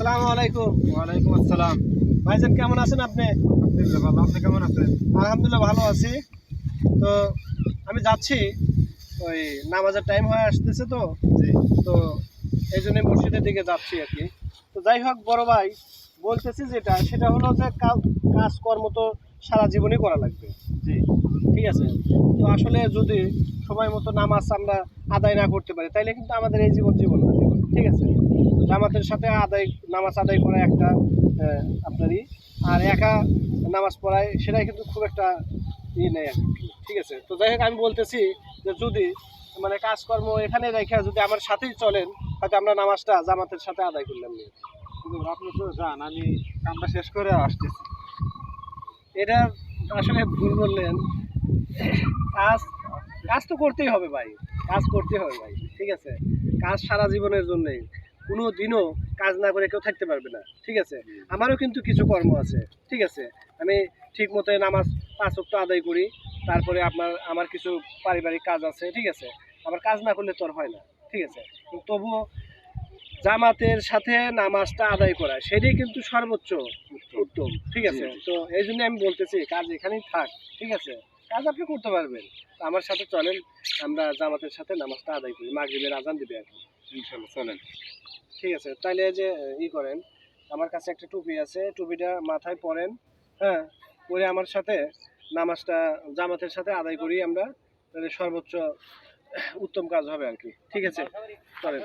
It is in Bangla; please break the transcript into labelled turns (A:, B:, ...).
A: আসসালামু আলাইকুম।
B: ওয়ালাইকুম আসসালাম।
A: ভাইজান কেমন আছেন আপনি?
B: আলহামদুলিল্লাহ ভালো। আপনি কেমন আছেন?
A: আলহামদুলিল্লাহ ভালো আছি। তো আমি যাচ্ছি, ওই নামাজের টাইম হয়ে আসতেছে তো,
B: জি
A: তো এই জন্যই মসজিদের দিকে যাচ্ছি আর কি। তো যাই হোক বড় ভাই, বলতেছি যেটা সেটা হলো যে কাজকর্ম তো সারা জীবনই করা লাগবে,
B: জি
A: ঠিক আছে? তো আসলে যদি সময় মতো নামাজ আমরা আদায় না করতে পারি তাইলে কিন্তু আমাদের এই জীবন না, ঠিক আছে? জামাতের সাথে নামাজ আদায় করা একটা আপনারই, আর একা নামাজ পড়ায় সেটাই কিন্তু খুব একটা নেই আর কি, ঠিক আছে? তো যাই হোক আমি বলতেছি যে যদি মানে কাজকর্ম এখানে রেখে যদি আমার সাথেই চলেন, হয়তো আমরা নামাজটা জামাতের সাথে আদায় করলাম না।
B: কিন্তু আপনি তো যান, আমি কামটা শেষ করে আসতেছি।
A: এটা আসলে ভুল বললেন। কাজ কাজ তো করতেই হবে ভাই, কাজ করতেই হবে ভাই, ঠিক আছে? কাজ সারা জীবনের জন্যই, কোনো দিনও কাজ না করে কেউ থাকতে পারবে না, ঠিক আছে? আমারও কিন্তু কিছু কর্ম আছে, ঠিক আছে? আমি ঠিক মতো নামাজ 5 ওয়াক্ত আদায় করি, তারপরে আমার কিছু পারিবারিক কাজ আছে, ঠিক আছে? আমার কাজ না করলে তো আর হয় না, ঠিক আছে? কিন্তু তবুও জামাতের সাথে নামাজটা আদায় করা সেটাই কিন্তু সর্বোচ্চ উত্তম, ঠিক আছে? তো এই জন্য আমি বলতেছি কাজ এখানেই থাক, ঠিক আছে? কাজ আপনি করতে পারবেন, তো আমার সাথে চলেন, আমরা জামাতের সাথে নামাজটা আদায় করি, মাগরিবের আজান দিবে এখন।
B: ইনশাল্লাহ চলেন।
A: ঠিক আছে, তাইলে যে ই করেন, আমার কাছে একটা টুপি আছে, টুপিটা মাথায় পরেন, হ্যাঁ, পরে আমার সাথে নামাজটা জামাতের সাথে আদায় করি আমরা, তাহলে সর্বোচ্চ উত্তম কাজ হবে আর কি, ঠিক আছে? চলেন।